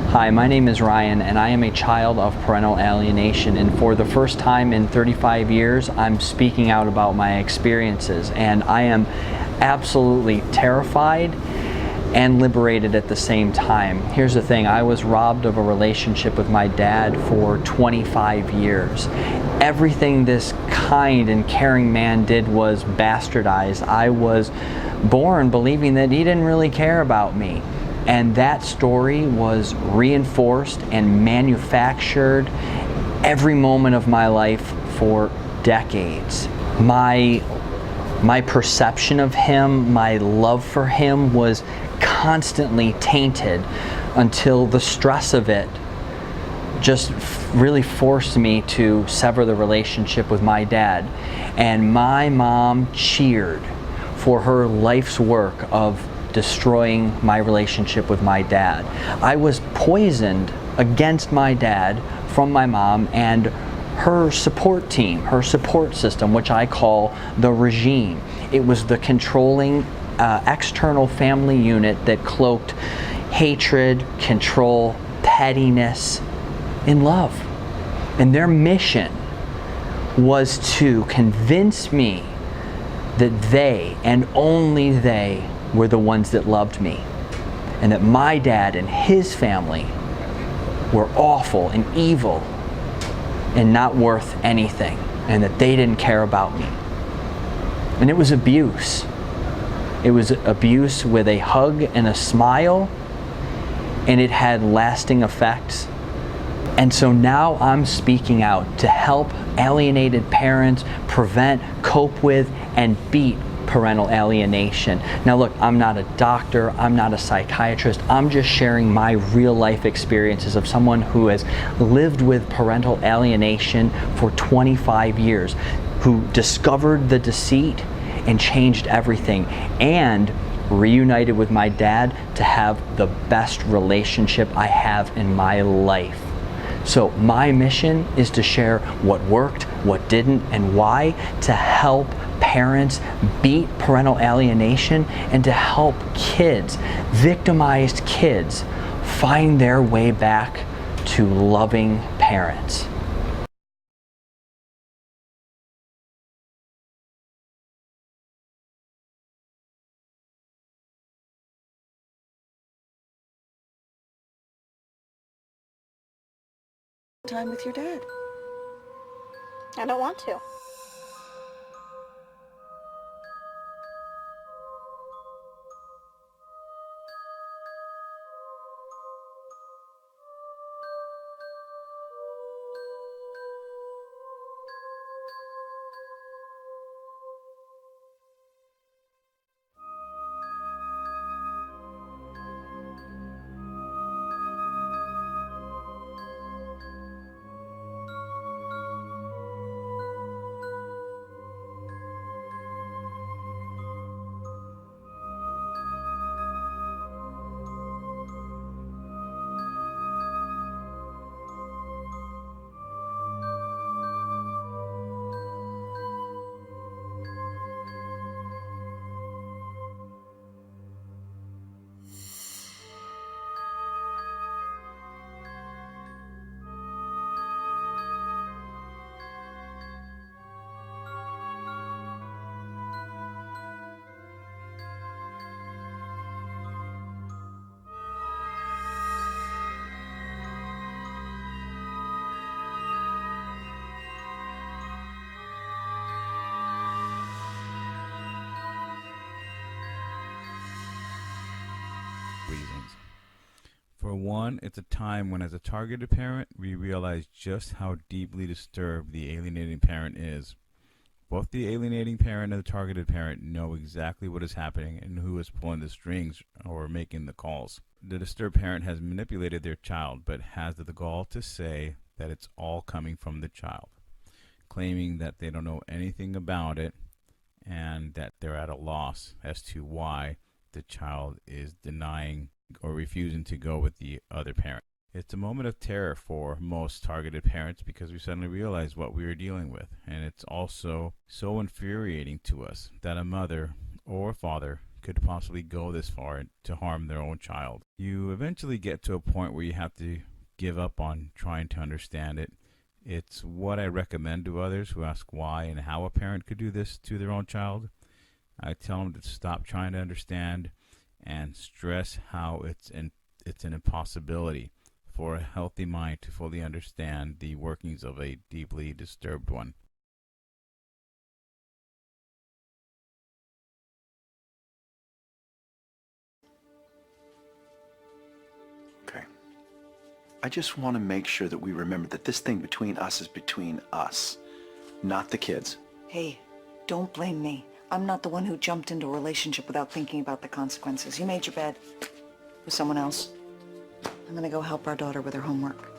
Hi, my name is Ryan, and I am a child of parental alienation. And for the first time in 35 years, I'm speaking out about my experiences. And I am absolutely terrified and liberated at the same time. Here's the thing, I was robbed of a relationship with my dad for 25 years. Everything this kind and caring man did was bastardized. I was born believing that he didn't really care about me. And that story was reinforced and manufactured every moment of my life for decades. My perception of him, my love for him was constantly tainted until the stress of it just really forced me to sever the relationship with my dad. And my mom cheered for her life's work of destroying my relationship with my dad. I was poisoned against my dad from my mom and her support team, her support system, which I call the regime. It was the controlling external family unit that cloaked hatred, control, pettiness in love. And their mission was to convince me that they, and only they, were the ones that loved me, and that my dad and his family were awful and evil and not worth anything, and that they didn't care about me. And it was abuse. It was abuse with a hug and a smile, and it had lasting effects. And so now I'm speaking out to help alienated parents prevent, cope with, and beat parental alienation. Now look, I'm not a doctor, I'm not a psychiatrist, I'm just sharing my real life experiences of someone who has lived with parental alienation for 25 years, who discovered the deceit and changed everything, and reunited with my dad to have the best relationship I have in my life. So my mission is to share what worked, what didn't, and why, to help parents beat parental alienation and to help kids, victimized kids, find their way back to loving parents. Time with your dad. I don't want to. Reasons. For one, it's a time when, as a targeted parent, we realize just how deeply disturbed the alienating parent is. Both the alienating parent and the targeted parent know exactly what is happening and who is pulling the strings or making the calls. The disturbed parent has manipulated their child, but has the gall to say that it's all coming from the child, claiming that they don't know anything about it and that they're at a loss as to why the child is denying or refusing to go with the other parent. It's a moment of terror for most targeted parents because we suddenly realize what we are dealing with. And it's also so infuriating to us that a mother or father could possibly go this far to harm their own child. You eventually get to a point where you have to give up on trying to understand it. It's what I recommend to others who ask why and how a parent could do this to their own child. I tell them to stop trying to understand and stress how it's an impossibility for a healthy mind to fully understand the workings of a deeply disturbed one. Okay. I just want to make sure that we remember that this thing between us is between us, not the kids. Hey, don't blame me. I'm not the one who jumped into a relationship without thinking about the consequences. You made your bed with someone else. I'm gonna go help our daughter with her homework.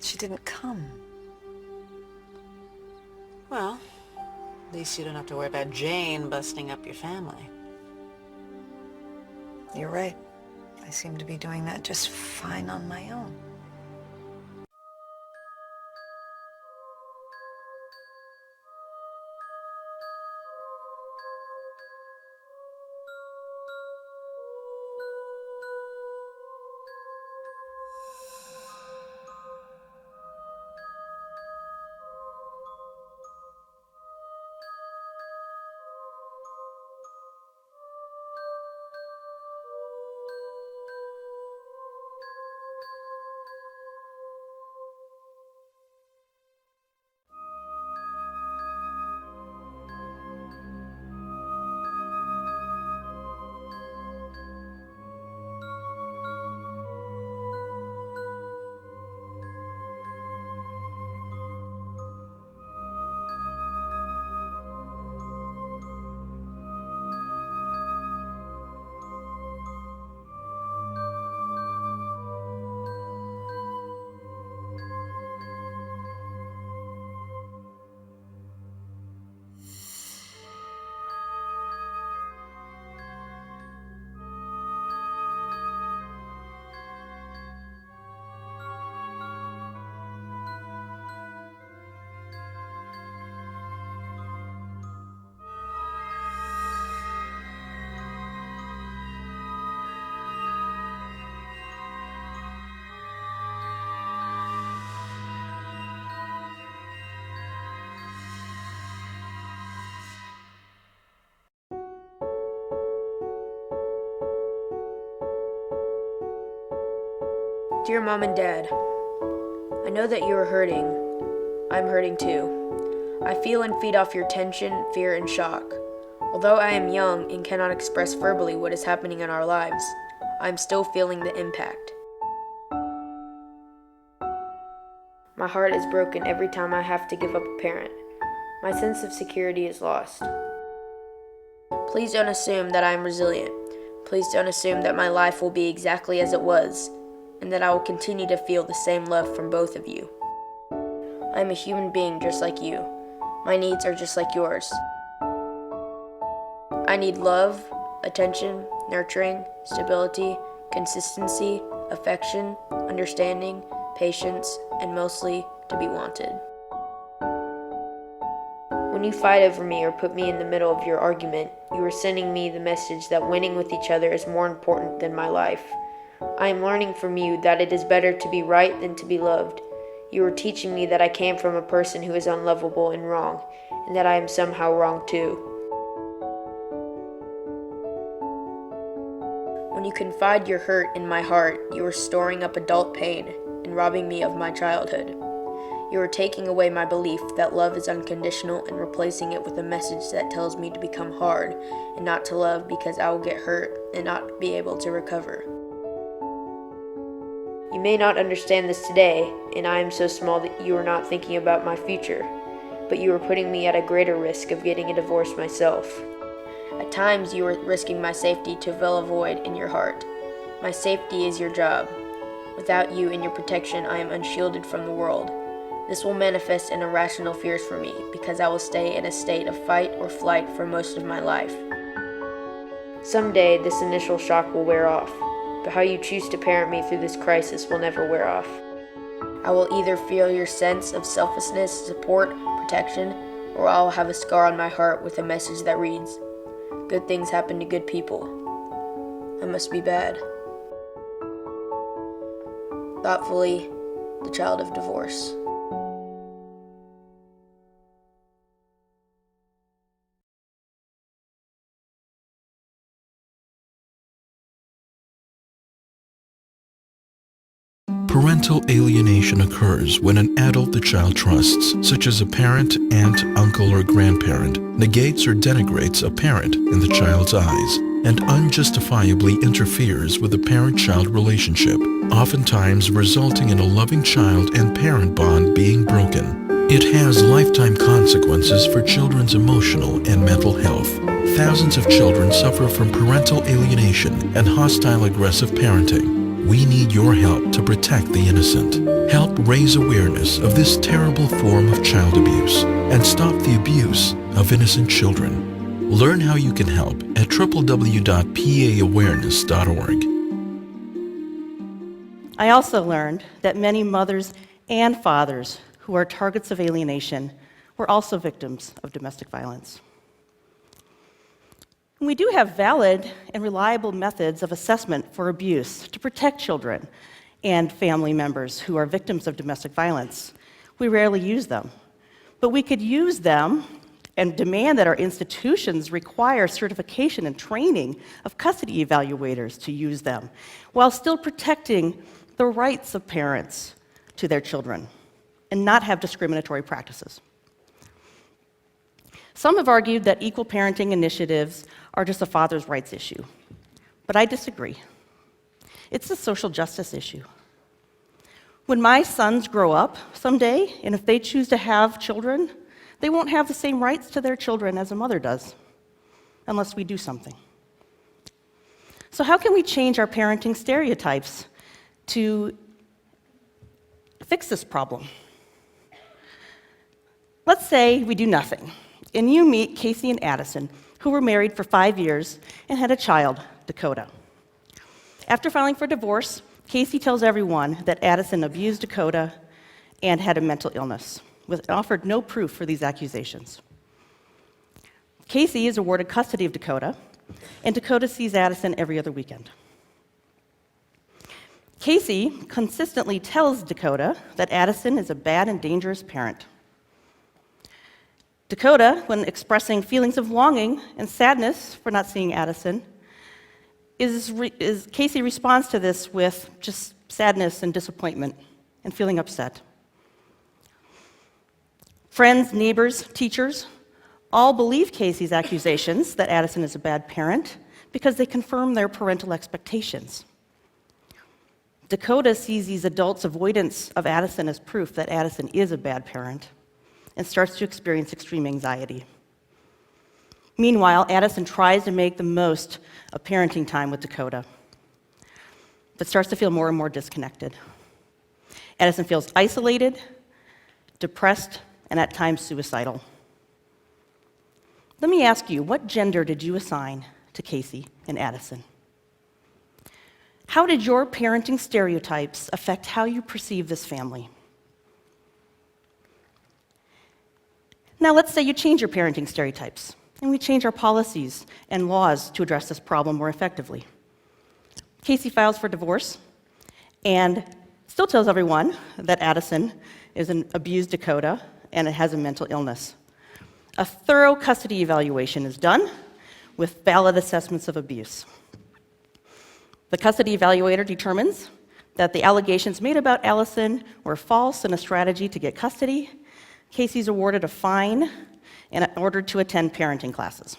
She didn't come. Well, at least you don't have to worry about Jane busting up your family. You're right. I seem to be doing that just fine on my own. Dear Mom and Dad, I know that you are hurting. I'm hurting too. I feel and feed off your tension, fear, and shock. Although I am young and cannot express verbally what is happening in our lives, I am still feeling the impact. My heart is broken every time I have to give up a parent. My sense of security is lost. Please don't assume that I am resilient. Please don't assume that my life will be exactly as it was, and that I will continue to feel the same love from both of you. I am a human being just like you. My needs are just like yours. I need love, attention, nurturing, stability, consistency, affection, understanding, patience, and mostly to be wanted. When you fight over me or put me in the middle of your argument, you are sending me the message that winning with each other is more important than my life. I am learning from you that it is better to be right than to be loved. You are teaching me that I came from a person who is unlovable and wrong, and that I am somehow wrong too. When you confide your hurt in my heart, you are storing up adult pain and robbing me of my childhood. You are taking away my belief that love is unconditional and replacing it with a message that tells me to become hard and not to love because I will get hurt and not be able to recover. may not understand this today, and I am so small that you are not thinking about my future, but you are putting me at a greater risk of getting a divorce myself. At times, you are risking my safety to fill a void in your heart. My safety is your job. Without you and your protection, I am unshielded from the world. This will manifest in irrational fears for me, because I will stay in a state of fight or flight for most of my life. Someday, this initial shock will wear off, but how you choose to parent me through this crisis will never wear off. I will either feel your sense of selflessness, support, protection, or I will have a scar on my heart with a message that reads, "Good things happen to good people. I must be bad." Thoughtfully, the child of divorce. Parental alienation occurs when an adult the child trusts, such as a parent, aunt, uncle, or grandparent, negates or denigrates a parent in the child's eyes and unjustifiably interferes with the parent-child relationship, oftentimes resulting in a loving child and parent bond being broken. It has lifetime consequences for children's emotional and mental health. Thousands of children suffer from parental alienation and hostile aggressive parenting. We need your help to protect the innocent. Help raise awareness of this terrible form of child abuse and stop the abuse of innocent children. Learn how you can help at www.paawareness.org. I also learned that many mothers and fathers who are targets of alienation were also victims of domestic violence. We do have valid and reliable methods of assessment for abuse to protect children and family members who are victims of domestic violence. We rarely use them, but we could use them and demand that our institutions require certification and training of custody evaluators to use them, while still protecting the rights of parents to their children and not have discriminatory practices. Some have argued that equal parenting initiatives are just a father's rights issue, but I disagree. It's a social justice issue. When my sons grow up someday, and if they choose to have children, they won't have the same rights to their children as a mother does, unless we do something. So how can we change our parenting stereotypes to fix this problem? Let's say we do nothing, and you meet Casey and Addison, who were married for 5 years and had a child, Dakota. After filing for divorce, Casey tells everyone that Addison abused Dakota and had a mental illness, with offered no proof for these accusations. Casey is awarded custody of Dakota, and Dakota sees Addison every other weekend. Casey consistently tells Dakota that Addison is a bad and dangerous parent. Dakota, when expressing feelings of longing and sadness for not seeing Addison, Casey responds to this with just sadness and disappointment and feeling upset. Friends, neighbors, teachers all believe Casey's accusations that Addison is a bad parent because they confirm their parental expectations. Dakota sees these adults' avoidance of Addison as proof that Addison is a bad parent and starts to experience extreme anxiety. Meanwhile, Addison tries to make the most of parenting time with Dakota, but starts to feel more and more disconnected. Addison feels isolated, depressed, and at times suicidal. Let me ask you, what gender did you assign to Casey and Addison? How did your parenting stereotypes affect how you perceive this family? Now, let's say you change your parenting stereotypes, and we change our policies and laws to address this problem more effectively. Casey files for divorce and still tells everyone that Addison is an abused Dakota and it has a mental illness. A thorough custody evaluation is done with valid assessments of abuse. The custody evaluator determines that the allegations made about Addison were false and a strategy to get custody. Casey's awarded a fine and ordered to attend parenting classes.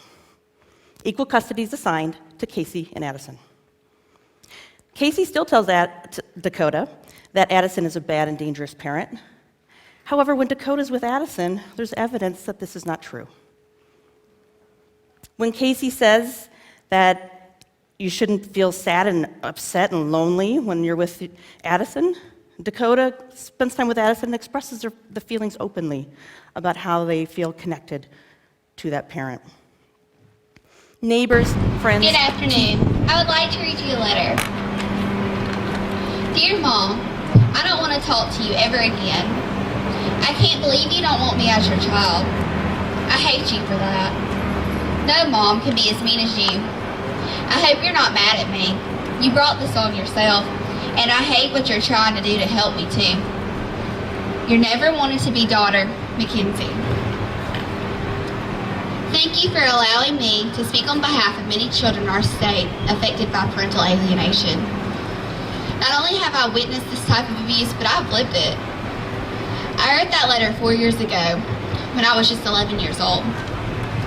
Equal custody is assigned to Casey and Addison. Casey still tells Dakota that Addison is a bad and dangerous parent. However, when Dakota's with Addison, there's evidence that this is not true. When Casey says that you shouldn't feel sad and upset and lonely when you're with Addison, Dakota spends time with Addison and expresses the feelings openly about how they feel connected to that parent. Neighbors, friends. Good afternoon. I would like to read you a letter. Dear Mom, I don't want to talk to you ever again. I can't believe you don't want me as your child. I hate you for that. No mom can be as mean as you. I hope you're not mad at me. You brought this on yourself, and I hate what you're trying to do to help me too. Your never wanted to be daughter, Mackenzie. Thank you for allowing me to speak on behalf of many children in our state affected by parental alienation. Not only have I witnessed this type of abuse, but I've lived it. I wrote that letter 4 years ago when I was just 11 years old.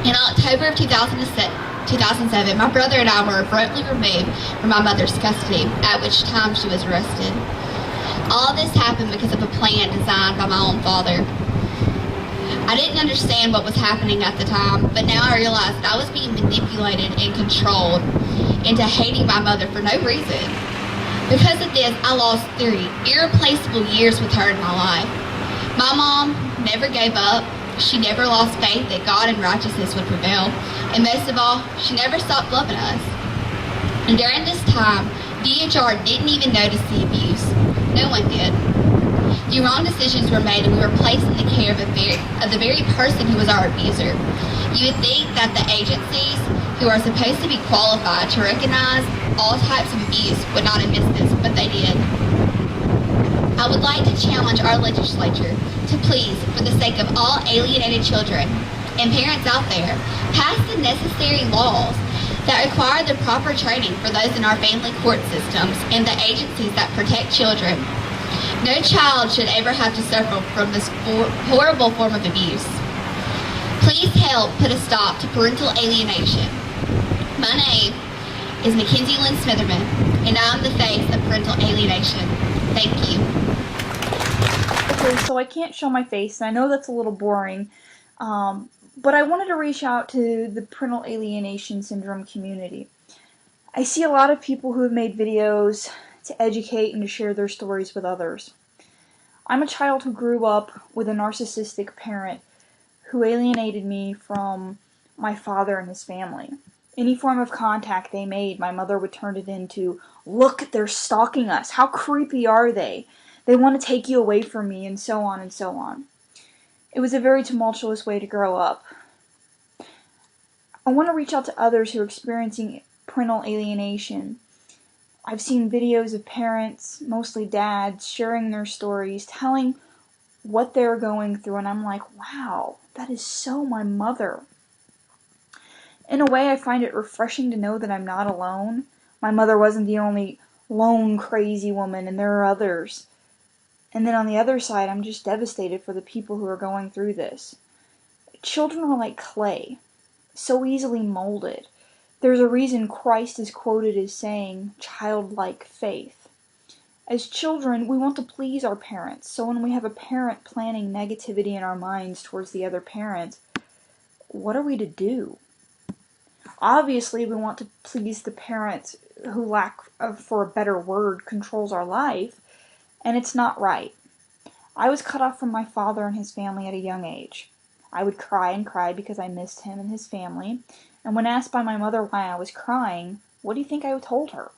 In October of 2007, my brother and I were abruptly removed from my mother's custody, at which time she was arrested. All this happened because of a plan designed by my own father. I didn't understand what was happening at the time, but now I realize that I was being manipulated and controlled into hating my mother for no reason. Because of this, I lost 3 irreplaceable years with her in my life. My mom never gave up. She never lost faith that God and righteousness would prevail. And most of all, she never stopped loving us. And during this time, DHR didn't even notice the abuse. No one did. The wrong decisions were made and we were placed in the care of the very person who was our abuser. You would think that the agencies who are supposed to be qualified to recognize all types of abuse would not have missed this, but they did. I would like to challenge our legislature to please, for the sake of all alienated children and parents out there, pass the necessary laws that require the proper training for those in our family court systems and the agencies that protect children. No child should ever have to suffer from this horrible form of abuse. Please help put a stop to parental alienation. My name is Mackenzie Lynn Smitherman, and I'm the face of parental alienation. Thank you. Okay, so I can't show my face, and I know that's a little boring, but I wanted to reach out to the parental alienation syndrome community. I see a lot of people who have made videos to educate and to share their stories with others. I'm a child who grew up with a narcissistic parent who alienated me from my father and his family. Any form of contact they made, my mother would turn it into, look, they're stalking us. How creepy are they? They want to take you away from me, and so on and so on. It was a very tumultuous way to grow up. I want to reach out to others who are experiencing parental alienation. I've seen videos of parents, mostly dads, sharing their stories, telling what they're going through, and I'm like, wow, that is so my mother. In a way, I find it refreshing to know that I'm not alone. My mother wasn't the only lone crazy woman, and there are others. And then on the other side, I'm just devastated for the people who are going through this. Children are like clay, so easily molded. There's a reason Christ is quoted as saying, childlike faith. As children, we want to please our parents, so when we have a parent planting negativity in our minds towards the other parent, what are we to do? Obviously, we want to please the parent who, lack of, for a better word, controls our life, and it's not right. I was cut off from my father and his family at a young age. I would cry and cry because I missed him and his family, and when asked by my mother why I was crying, what do you think I told her?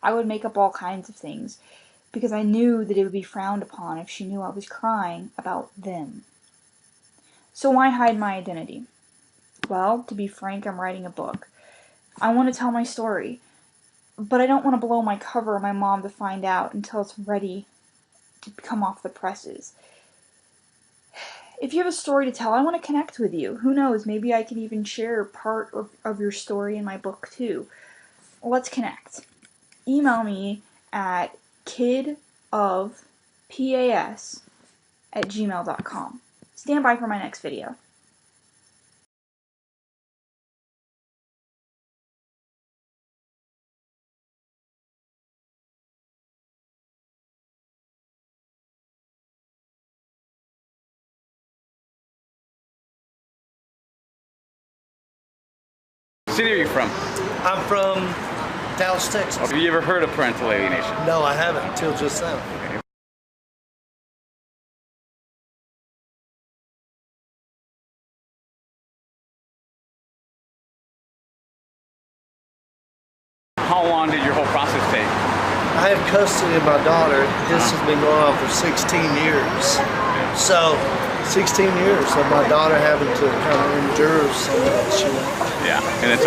I would make up all kinds of things, because I knew that it would be frowned upon if she knew I was crying about them. So why hide my identity? Well, to be frank, I'm writing a book. I want to tell my story, but I don't want to blow my cover of my mom to find out until it's ready to come off the presses. If you have a story to tell, I want to connect with you. Who knows, maybe I can even share part of your story in my book too. Let's connect. Email me at kidofpas@gmail.com. Stand by for my next video. city are you from? I'm from Dallas, Texas. Have you ever heard of parental alienation? No, I haven't until just now. How long did your whole process take? I have custody of my daughter. This has been going on for 16 years. So, 16 years of my daughter having to kind of endure so much. You know? Yeah, and it's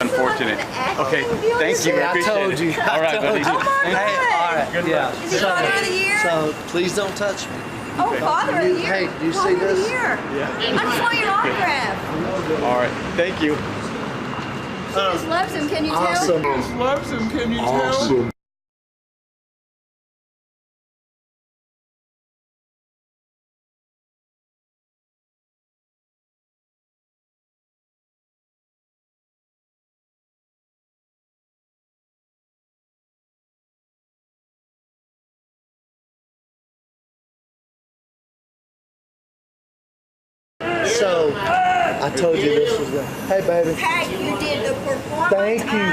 unfortunate. Okay, thank you. I told you. All right, buddy. Hey, all right. Good Yeah. luck. Is it Father of the Year? So, please don't touch me. Oh, Father of the Year. Hey, do you Father see of the this? Year. Yeah. I just want your autograph. All right, thank you. She just loves him, can you tell? Awesome. Loves him, can you tell? So, I told you this was good. Hey, baby. Hey, you did the performance. Thank you.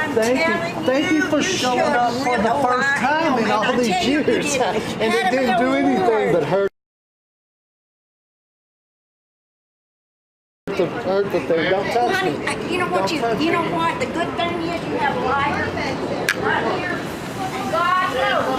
Thank you for showing up for the first time in all these years. And it didn't do anything but hurt the thing. Don't touch me. Honey, you know what? You know what? The good thing is you have a lighter right here. And God knows